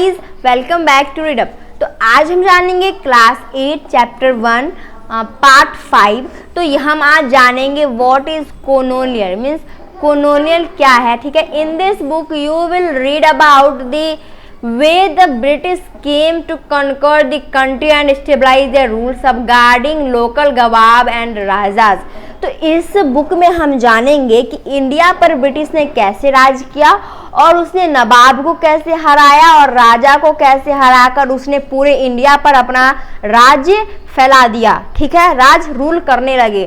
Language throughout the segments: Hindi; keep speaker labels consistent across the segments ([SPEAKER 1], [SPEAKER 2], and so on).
[SPEAKER 1] Guys, welcome back to Read Up. तो आज हम जानेंगे क्लास 8 चैप्टर 1 पार्ट 5। तो हम आज जानेंगे what is colonial means colonial क्या है। ठीक है, in this book you will read about the way the British came to conquer the country and stabilise their rule safeguarding local nawab and rajas. तो इस बुक में हम जानेंगे कि इंडिया पर ब्रिटिश ने कैसे राज किया और उसने नवाब को कैसे हराया और राजा को कैसे हराकर उसने पूरे इंडिया पर अपना राज्य फैला दिया। ठीक है, राज रूल करने लगे।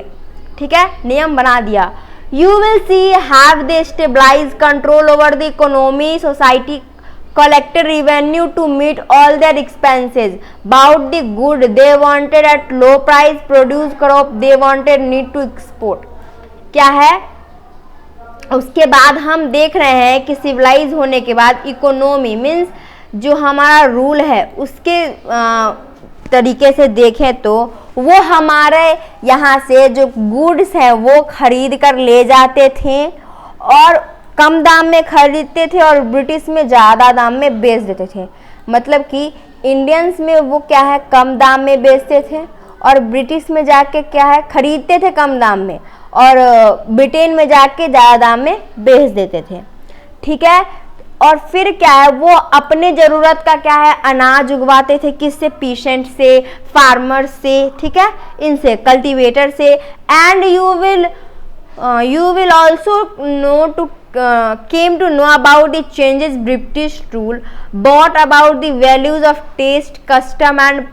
[SPEAKER 1] ठीक है, नियम बना दिया। You will see have they stabilize control over the economy society collected revenue to meet all their expenses, bought the good they wanted at low price, produce crop they wanted, need to export। क्या है, उसके बाद हम देख रहे हैं कि सिविलाइज होने के बाद इकोनॉमी मीन्स जो हमारा रूल है उसके तरीके से देखें तो वो हमारे यहाँ से जो गुड्स है वो खरीद कर ले जाते थे और कम दाम में खरीदते थे और ब्रिटिश में ज़्यादा दाम में बेच देते थे। मतलब कि इंडियंस में वो क्या है कम दाम में बेचते थे और ब्रिटिश में जाके क्या है खरीदते थे कम दाम में और ब्रिटेन में जाके ज़्यादा दाम में बेच देते थे। ठीक है, और फिर क्या है वो अपने ज़रूरत का क्या है अनाज उगवाते थे, किससे, पीसेंट से, फार्मर से, ठीक है, इनसे, कल्टीवेटर से। And you will also came to know about the changes British rule brought about the values of taste, custom and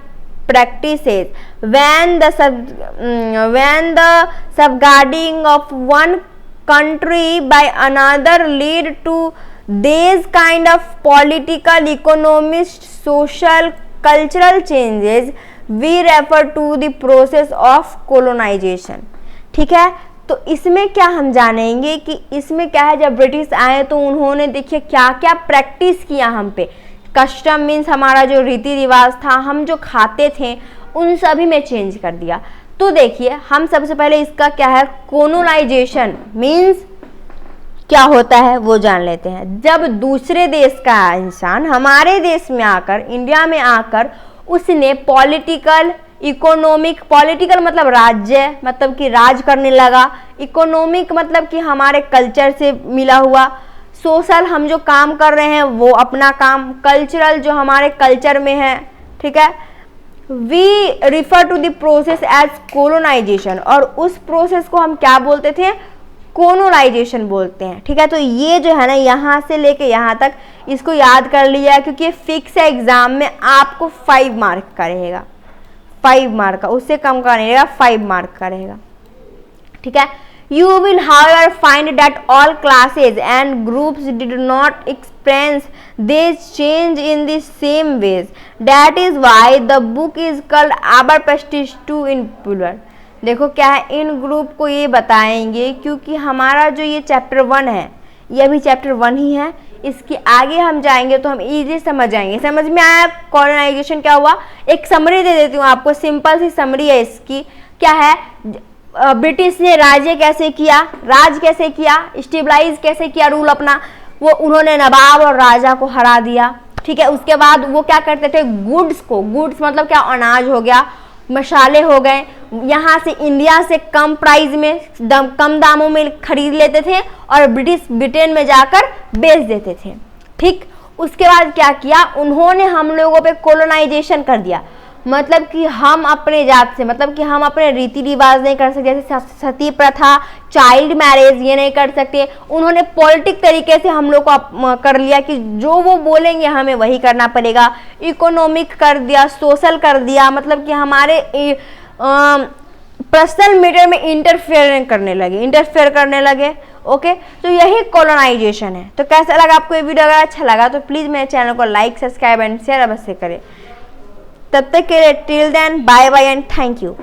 [SPEAKER 1] practices when the safeguarding of one country by another lead to these kind of political, economic, social, cultural changes we refer to the process of colonization। ठीक है, तो इसमें क्या हम जानेंगे कि इसमें क्या है जब ब्रिटिश आए तो उन्होंने देखिए क्या क्या प्रैक्टिस किया हम पे। कस्टम मीन्स हमारा जो रीति रिवाज था, हम जो खाते थे उन सभी में चेंज कर दिया। तो देखिए हम सबसे पहले इसका क्या है कोलोनाइजेशन मीन्स क्या होता है वो जान लेते हैं। जब दूसरे देश का इंसान हमारे देश में आकर, इंडिया में आकर उसने पॉलिटिकल, इकोनॉमिक, पॉलिटिकल मतलब राज्य मतलब कि राज करने लगा, इकोनॉमिक मतलब कि हमारे कल्चर से मिला हुआ, सोशल हम जो काम कर रहे हैं वो अपना काम, कल्चरल जो हमारे कल्चर में है। ठीक है, we refer to the process as colonisation और उस प्रोसेस को हम क्या बोलते थे, कोलोनाइजेशन बोलते हैं। ठीक है, तो ये जो है ना यहाँ से लेके यहाँ तक इसको याद कर लिया क्योंकि फिक्स है, एग्जाम में आपको 5 मार्क का रहेगा, 5 मार्क का, उससे कम का रहेगा, 5 मार्क का रहेगा। ठीक है, you will however find that all classes and groups did not experience this change in the same ways, that is why the book is called our pasts two in plural. देखो क्या है, इन ग्रुप को ये बताएंगे क्योंकि हमारा जो ये चैप्टर 1 है ये अभी चैप्टर 1 ही है, इसके आगे हम जाएंगे तो हम इजी समझ जाएंगे। समझ में आया कॉलोनाइजेशन क्या हुआ? एक समरी दे देती हूँ आपको, सिंपल सी समरी है इसकी। क्या है, ब्रिटिश ने राज्य कैसे किया, राज कैसे किया, स्टेबलाइज कैसे किया रूल अपना, वो उन्होंने नवाब और राजा को हरा दिया। ठीक है, उसके बाद वो क्या करते थे गुड्स को, गुड्स मतलब क्या, अनाज हो गया, मसाले हो गए, यहाँ से इंडिया से कम प्राइस में कम दामों में खरीद लेते थे और ब्रिटेन में जाकर बेच देते थे। ठीक, उसके बाद क्या किया उन्होंने, हम लोगों पे कोलोनाइजेशन कर दिया। मतलब कि हम अपने जात से, मतलब कि हम अपने रीति रिवाज नहीं कर सकते, जैसे सती प्रथा, चाइल्ड मैरिज ये नहीं कर सकते। उन्होंने पॉलिटिक तरीके से हम लोग को कर लिया कि जो वो बोलेंगे हमें वही करना पड़ेगा। इकोनॉमिक कर दिया, सोशल कर दिया, मतलब कि हमारे पर्सनल मैटर में इंटरफेयर करने लगे। ओके, तो यही कॉलोनाइजेशन है। तो कैसा लगा आपको ये वीडियो? अगर अच्छा लगा तो प्लीज़ मेरे चैनल को लाइक, सब्सक्राइब एंड शेयर अवश्य करें। तब तक के लिए till then bye bye and thank you.